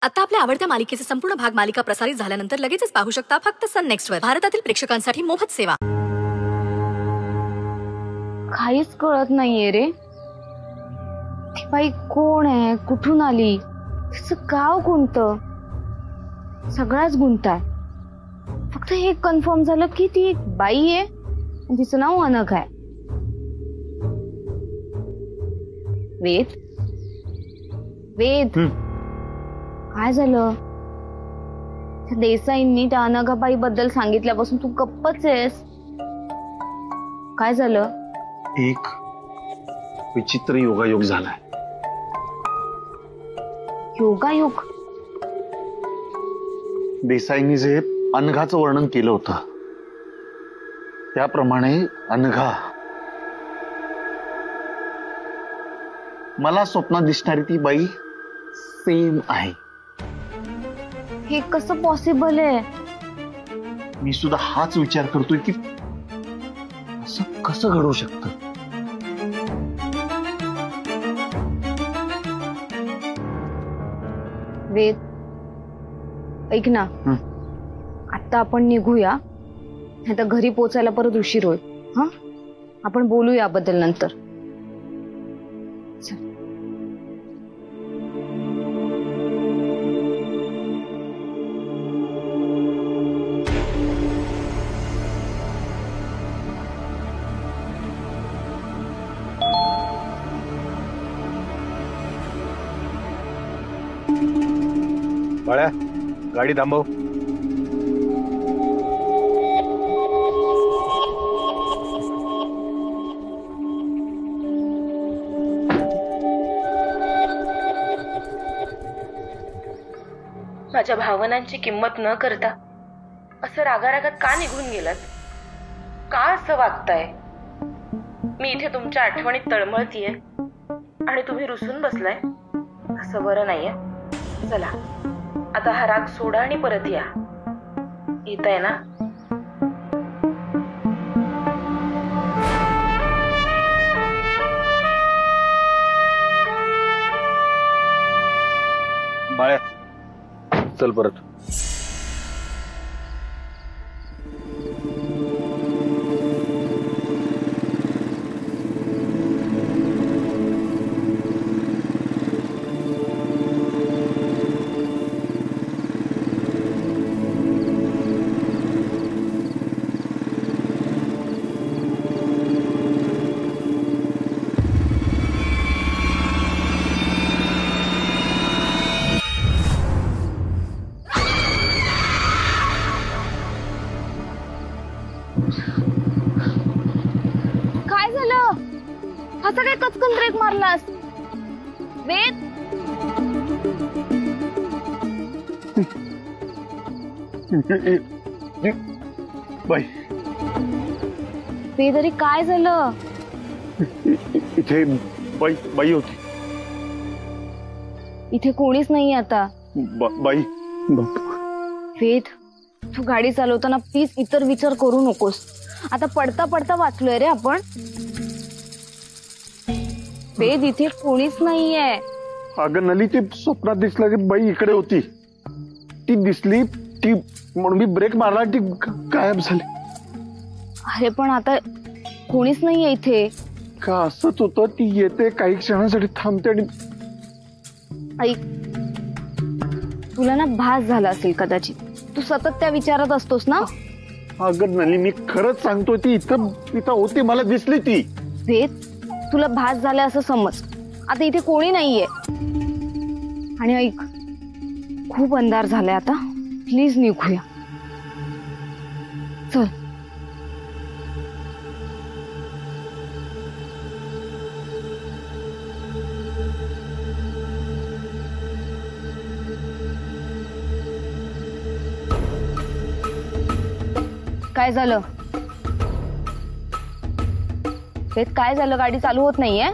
आता आपल्या आवडत्या मालिकेचे संपूर्ण भाग मालिका प्रसारित झाल्यानंतर लगेचच पाहू शकता फक्त सन नेक्स्ट वर. भारतातील प्रेक्षकांसाठी मोफत सेवा. काहीच कळत नाहीये रे. ती बाई कोण आहे, कुठून आली, तिचं गाव कोणतं, सगळाच गुंताय. फक्त हे कन्फर्म झालं की ती एक बाई आहे आणि तिचं नाव अनघा आहे. वेद वेद काय झालं? त्या देसाईंनी त्या अनघाबाई बद्दल सांगितल्यापासून तू गप्पच आहेस. काय झालं? एक विचित्र योगायोग झालाय. योगायोग? देसाईंनी जे अनघाचं वर्णन केलं होतं त्याप्रमाणे अनघा मला स्वप्नात दिसणारी ती बाई सेम आहे. हे कसं पॉसिबल आहे? मी सुद्धा हाच विचार करतोय की असं कसं घडू शकतं. वेद ऐक ना, आता आपण निघूया, आता घरी पोचायला परत उशीर होईल. हा, आपण बोलू याबद्दल नंतर. बाळ्या, गाडी थांबव. माझ्या भावनांची किंमत न करता असं रागारागात का निघून गेलात? का असं वागताय? मी इथे तुमच्या आठवणीत तळमळतीये आणि तुम्ही रुसून बसलाय. असं बरं नाहीये. चला आता हा राग सोडा आणि परत या. येत आहे ना? बाळ्या, चल परत. काय झालं? असं काय कचकन ब्रेक मारलास? वेद बाई, वेद अरे काय झालं? इथे बाई बाई होती. इथे कोणीच नाही आता. बाई वेद, तू गाडी चालवताना प्लीज इतर विचार करू नकोस. आता पडता पडता वाचलोय रे आपण. वेद, इथे कोणीच नाहीये. अगं नली, ती स्वप्नात दिसला की बाई इकडे होती. ती दिसली ती म्हणून मी ब्रेक मारला, ती गायब झाली. अरे पण आता कोणीच नाहीये इथे. का असंच होतं? ती येते, काही क्षणासाठी थांबते आणि ऐक, तुला ना भास झाला असेल कदाचित. तू सतत त्या विचारात असतोस ना. अगं नली, मी खरंच सांगतोय, ती इथं होती, मला दिसली ती. वेद, तुला भास झाला असं समज. आता इथे कोणी नाहीये. आणि ऐक, खूप अंधार झालाय आता, प्लीज निघूया. चल. काय झालं? वेद, काय झालं? गाडी चालू होत नाहीये?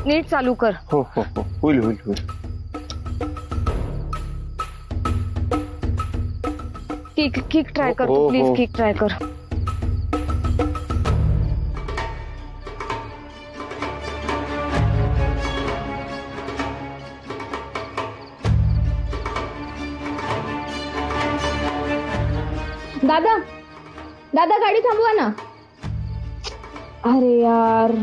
नीट चालू कर. हो हो हो, होईल होईल होईल. किक ट्राय कर तू, प्लीज किक ट्राय कर. दादा दादा गाडी थांबवा ना. अरे यार.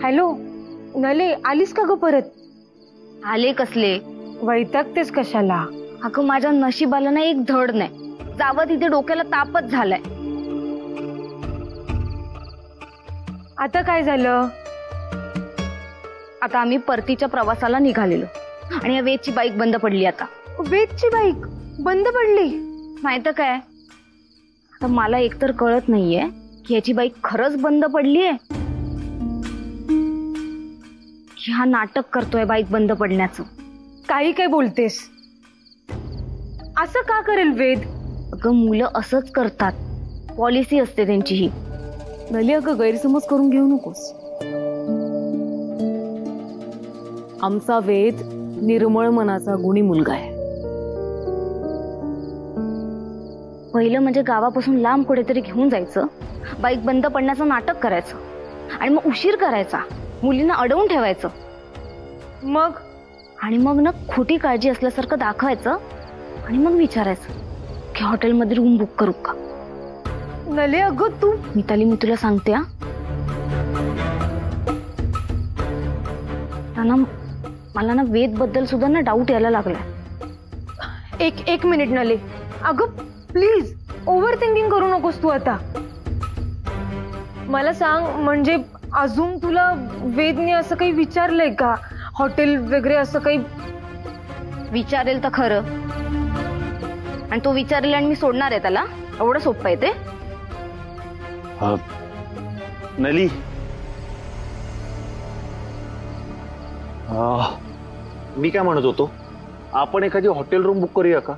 हॅलो नले, आलीस का ग परत? आले कसले? वैतागतेस कशाला? अगं माझ्या नशिबाला ना एक धड नाही. जावं तिथे डोक्याला तापच झालाय. आता काय झालं? आता आम्ही परतीच्या प्रवासाला निघालेलो आणि या वेदची बाईक बंद पडली. आता वेदची बाईक बंद पडली? नाही तर काय. आता मला एकतर कळत नाहीये की याची बाईक खरंच बंद पडलीये की हा नाटक करतोय बाईक बंद पडण्याचं. काही काय बोलतेस? असं का करेल वेद? अगं मुलं असंच करतात. पॉलिसी असते त्यांची ही. नली अगं गैरसमज करून घेऊ नकोस. आमचा वेद निर्मळ मनाचा गुणी मुलगा आहे. पहिलं म्हणजे गावापासून लांब कुठेतरी घेऊन जायचं, बाईक बंद पडण्याचं नाटक करायचं आणि मग उशीर करायचा, मुलींना अडवून ठेवायचं. मग ना खोटी काळजी असल्यासारखं दाखवायचं आणि मग विचारायचं की हॉटेलमध्ये रूम बुक करू का. नले अगं तू. मिताली मी तुला सांगते मला ना वेद बद्दल सुद्धा ना डाऊट यायला लागलाय. एक मिनिट नले. अगं प्लीज ओव्हर थिंकिंग करू नकोस तू. आता मला सांग, म्हणजे अजून तुला वेदने असं काही विचारलंय का? हॉटेल वगैरे असं काही? विचारेल तर खरं. आणि तो विचारेल आणि मी सोडणार आहे त्याला? एवढं सोपं आहे ते? नली, मी काय म्हणत होतो, आपण एखादी हॉटेल रूम बुक करूया का?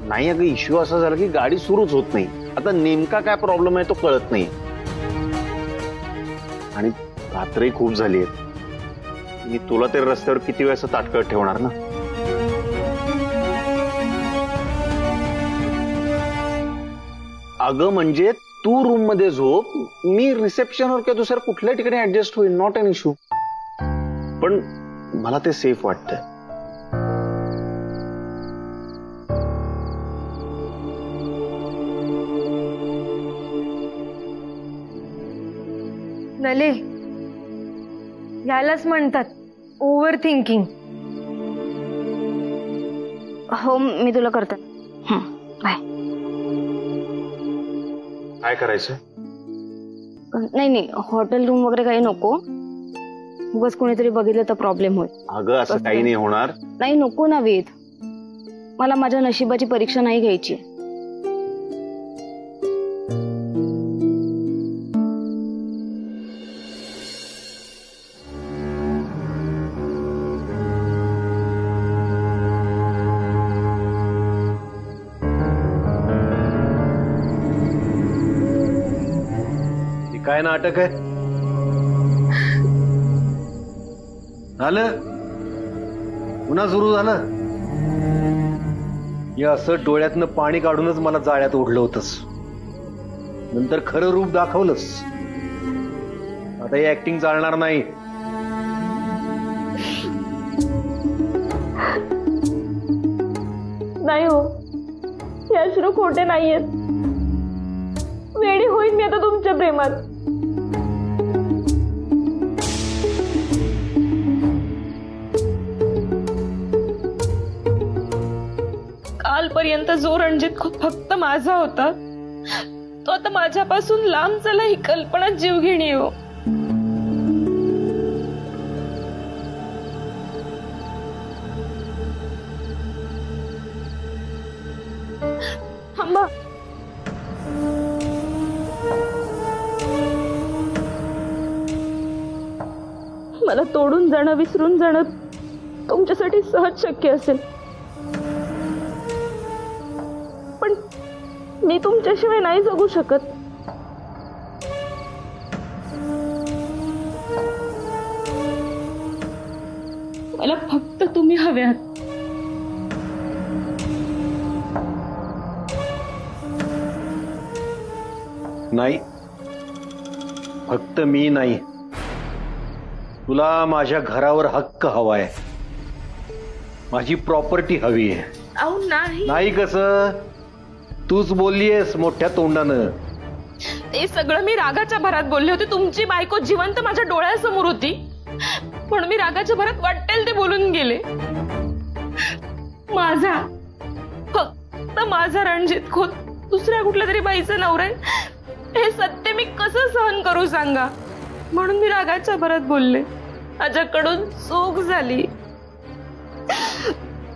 नाही अगं, इश्यू असा झाला की गाडी सुरूच होत नाही. आता नेमका काय प्रॉब्लेम आहे तो कळत नाही. आणि रात्रही खूप झाली आहे. मी तुला ते रस्त्यावर किती वेळ असं ताटकळत ठेवणार ना. अगं म्हणजे तू रूम मध्ये झोप, मी रिसेप्शनवर किंवा दुसऱ्या कुठल्या ठिकाणी ऍडजस्ट होईल. Not an issue. पण मला ते सेफ वाटतंय. नले, यालाच म्हणतात ओव्हर थिंकिंग. हो मी तुला करते. बाय. काय करायचं? नाही हॉटेल रूम वगैरे काही नको. उगाच कोणीतरी बघितलं तर प्रॉब्लेम होईल. अगं असं काही नाही होणार. नाही नको ना वेद, मला माझ्या नशिबाची परीक्षा नाही घ्यायची. काय नाटक आहे? झालं पुन्हा सुरू झालं. या असं डोळ्यातनं पाणी काढूनच मला जाळ्यात ओढलं होतंस. नंतर खरं रूप दाखवलंस. आता ही ऍक्टिंग चालणार नाही. नाही हो, हे अश्रू खोटे नाहीयेत. वेडी होईन मी आता तुमच्या प्रेमात. कालपर्यंत जो रणजित फक्त माझा होता, तो आता माझ्यापासून लांब चला ही कल्पना जीवघेणी हो. थांबा. मला तोडून जाणं, विसरून जाणं तुमच्यासाठी सहज शक्य असेल, पण मी तुमच्याशिवाय नाही जगू शकत. मला फक्त तुम्ही हवे आहात. नाही, फक्त मी नाही, तुला माझ्या घरावर हक्क हवाय, माझी प्रॉपर्टी हवी आहे. अहो नाही, नाही कसं? तूच बोललीयस मोठ्या तोंडानं. ते सगळं मी रागाच्या भरात बोलले होते. तुमची बायको जिवंत माझ्या डोळ्यासमोर होती, पण मी रागाच्या भरात वाटेल ते बोलून गेले. माझा, फक्त माझा रणजित खोत दुसऱ्या कुठल्या तरी बाईचा नवरा आहे, हे सत्य मी कसं सहन करू सांगा. म्हणून मी रागाच्या भरात बोलले. माझ्याकडून चूक झाली.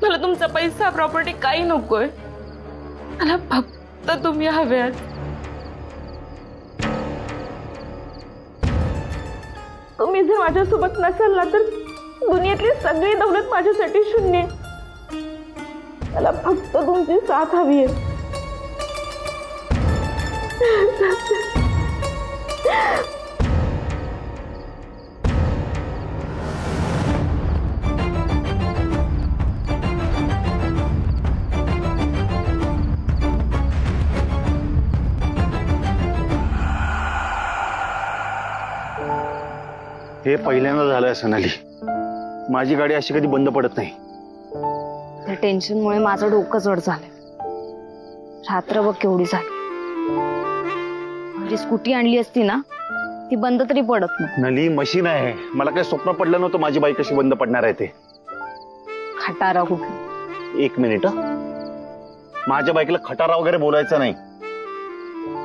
मला तुमचा पैसा, प्रॉपर्टी काही नकोय. मला फक्त तुम्ही हव्यात. तुम्ही जर माझ्यासोबत नसाल ना, तर दुनियेतली सगळी दौलत माझ्यासाठी शून्य. मला फक्त तुमची साथ हवी आहे. हे पहिल्यांदा झालंय सोनाली. माझी गाडी अशी कधी बंद पडत नाही. त्या टेन्शनमुळे माझं डोकं जड झालंय. रात्र बघ केवढी झाली. म्हणजे स्कूटी आणली असती ना, ती बंद तरी पडत नाही. नली मशीन आहे. मला काही स्वप्न पडलं नव्हतं माझी बाईक कशी बंद पडणार आहे ते. खटारा कुठे? एक मिनिट. माझ्या बाईकला खटारा वगैरे बोलायचं नाही.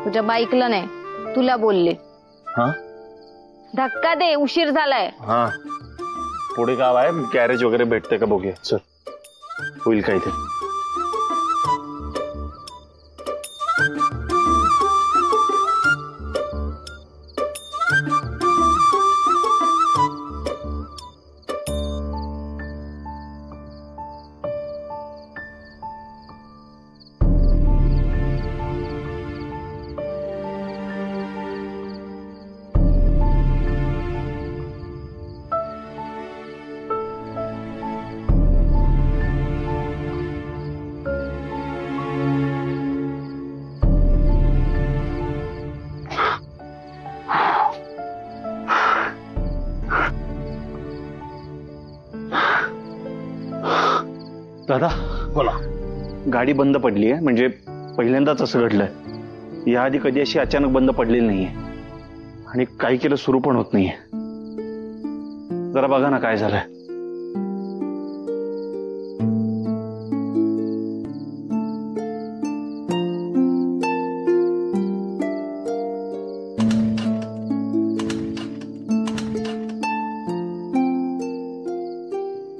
तुझ्या बाईकला नाही, तुला बोलले. हा, धक्का दे, उशीर झालाय. हा, पुढे गाव आहे, गॅरेज वगैरे भेटते का बघूया. चल, होईल काय ते. दादा बोला. गाडी बंद पडली आहे, म्हणजे पहिल्यांदाच असं घडलंय. याआधी कधी अशी अचानक बंद पडलेली नाहीये, आणि काही केलं सुरू पण होत नाहीये. जरा बघा ना काय झालंय.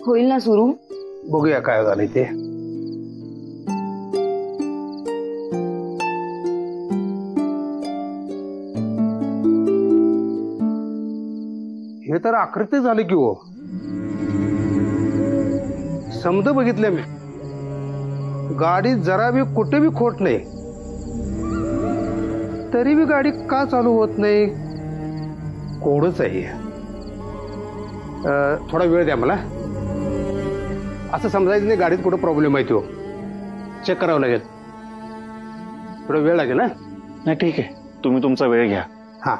होईल ना सुरू? बघूया काय झालंय ते. हे तर आकृती झालं की हो. समज बघितलं मी, गाडी जरा बी कुठे बी खोट नाही, तरी बी गाडी का चालू होत नाही? कोडच आहे. थोडा वेळ द्या मला. असं समजायचं नाही गाडीत कुठं प्रॉब्लेम आहे तो. चेक करावं लागेल. थोडा वेळ लागेल ना. नाही ठीक आहे, तुम्ही तुमचा वेळ घ्या. हा,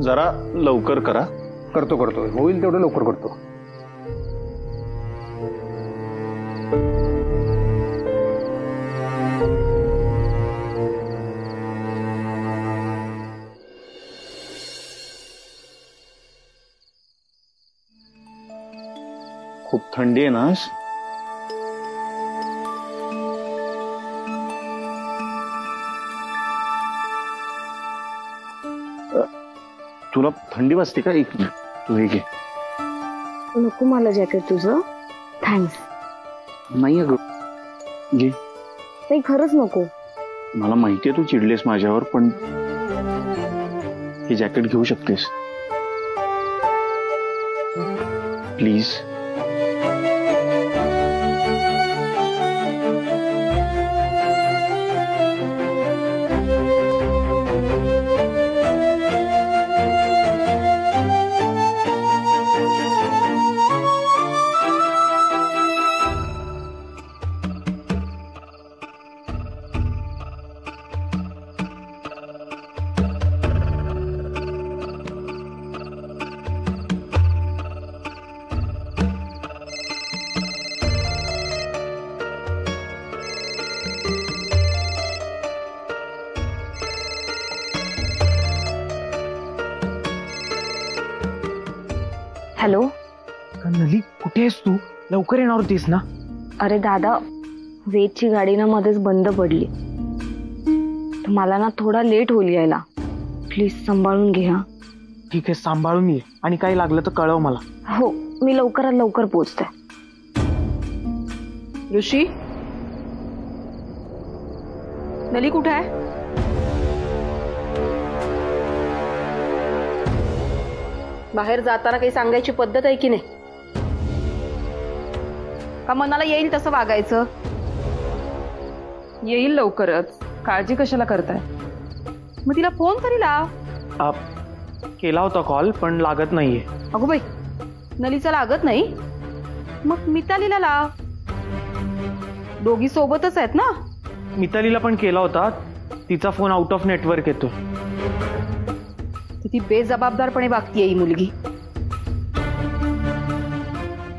जरा लवकर करा. करतो होईल तेवढं लवकर करतो. खूप थंडी आहे ना आज? तुला थंडी वाजते का? एक मिनिट, तू हे घे. नको मला जॅकेट तुझं. थँक्स. नाही अगं, घे. नाही खरंच नको. मला माहितीये तू चिडलेस माझ्यावर, पण हे जॅकेट घेऊ शकतेस प्लीज? हॅलो. नली कुठे आहेस तू? लवकर येणार होतीस ना? अरे दादा, वेदची गाडी ना मध्येच बंद पडली, तर मला ना थोडा लेट होईल यायला. प्लीज सांभाळून घे. हा ठीक आहे, सांभाळून ये आणि काही लागलं तर कळव मला. हो, मी लवकरात लवकर पोहोचते. ऋषी, नली कुठे आहे? बाहेर जाताना काही सांगायची पद्धत आहे की नाही? का मनाला येईल तसं वागायचं? येईल लवकरच, काळजी कशाला करताय? मग तिला फोन तरी लाव. केला होता कॉल पण लागत नाहीये. अगो बाई, नलीचा लागत नाही? मग मितालीला लाव. दोघी सोबतच आहेत ना? मितालीला पण केला होता, तिचा फोन आउट ऑफ नेटवर्क येतो. किती बेजबाबदारपणे वागतीये ही मुलगी.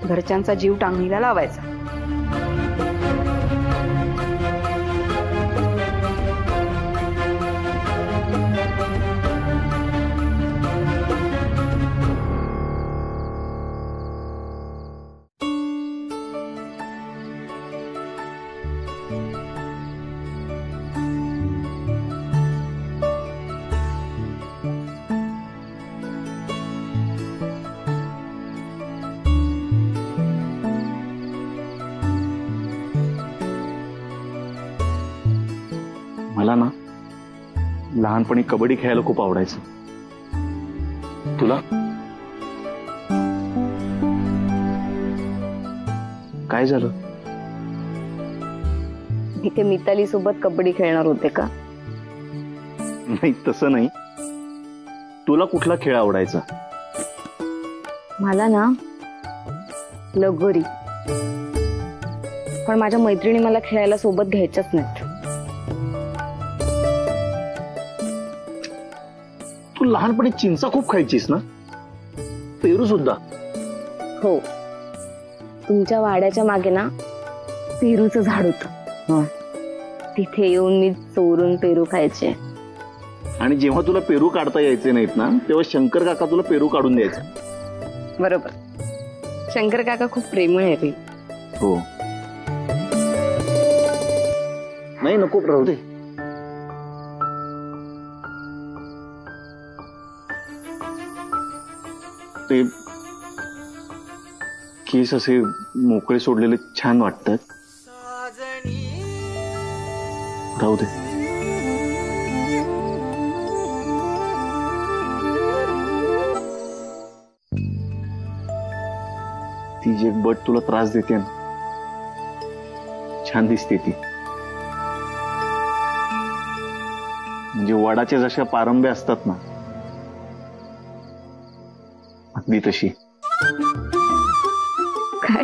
घरच्यांचा जीव टांगणीला लावायचा. मला ना लहानपणी कबड्डी खेळायला खूप आवडायचं. तुला? काय झालं? मी ते मिताली सोबत कबड्डी खेळणार होते का? नाही, तसं नाही. तुला कुठला खेळ आवडायचा? मला ना लगोरी. पण माझ्या मैत्रिणी मला खेळायला सोबत घ्यायच्याच नाहीत. तू लहानपणी चिंचा खूप खायचीस ना? पेरू सुद्धा? हो, तुमच्या वाड्याच्या मागे ना पेरूचं झाड होतं. तिथे येऊन मी चोरून पेरू खायचे. आणि जेव्हा तुला पेरू काढता यायचे नाहीत ना, तेव्हा शंकर काका तुला पेरू काढून द्यायचे. बरोबर. शंकर काका खूप प्रेमळ आहे रे. हो. नाही, नको, राहू दे. ते केस असे मोकळे सोडलेले छान वाटतात. राहू दे. ती जी एक बट तुला त्रास देते ना, छान दिसते ती. म्हणजे वडाच्या जशा पारंब्या असतात ना, अगदी तशी. काय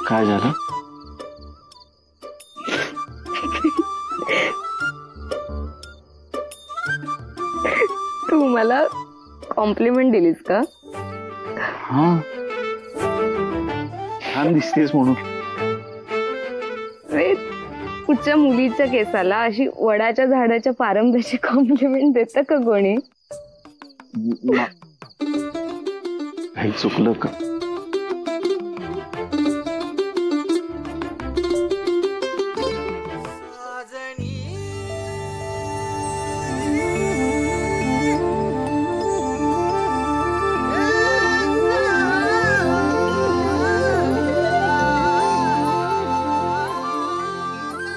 काय झालं? तू मला कॉम्प्लिमेंट दिलीस का? हा, छान दिसतेस म्हणून. कुठच्या मुलीच्या केसाला अशी वडाच्या झाडाच्या पारंब्याची कॉम्प्लिमेंट देतं का कोणी? काही चुकलं का?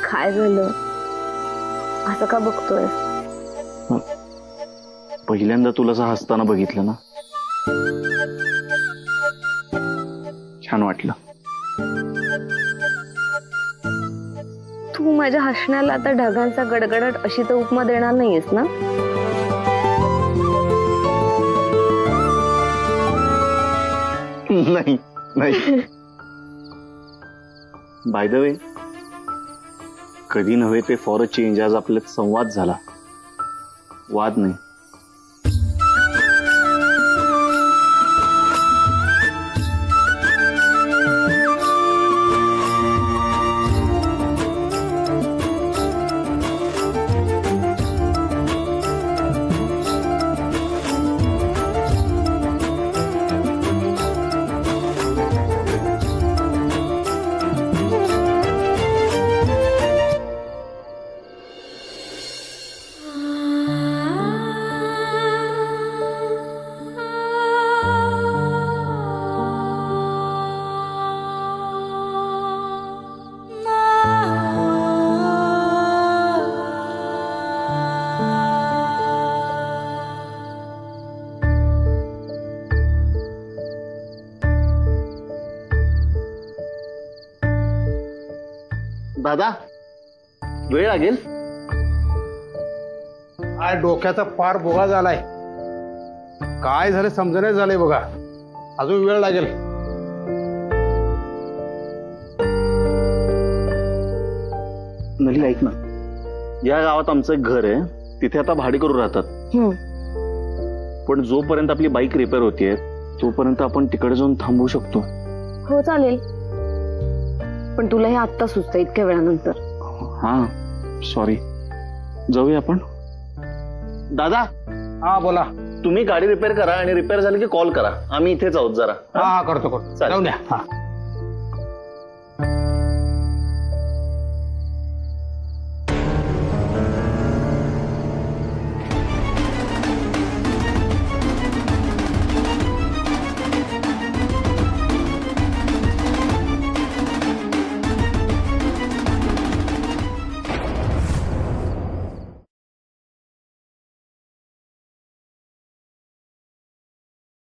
काय झालं? असं का बघतोय? पहिल्यांदा तुला असं हसताना बघितलं ना, छान वाटलं. तू माझ्या हसण्याला आता ढगांचा गडगडाट अशी तर उपमा देणार नाहीयेस ना? नाही नाही. बाय द वे, कधी नव्हे ते फॉर अ चेंज आज आपल्यात संवाद झाला, वाद नाही. दादा, वेळ लागेल. काय डोक्याचा पार बोगा झालाय. काय झालं समजण्यात झालंय बघा. अजून वेळ लागेल. नली ऐक ना, या गावात आमचं एक घर आहे, तिथे आता भाडेकरू राहतात. पण जोपर्यंत आपली बाईक रिपेअर होतीये तोपर्यंत आपण तिकडे जाऊन थांबवू शकतो. हो चालेल, पण तुला हे आत्ता सुचतं इतक्या वेळानंतर? हा सॉरी, जाऊया आपण. दादा, हा बोला. तुम्ही गाडी रिपेअर करा आणि रिपेअर झाली की कॉल करा. आम्ही इथेच आहोत जरा. हा करतो चालेल. जाऊन द्या. हा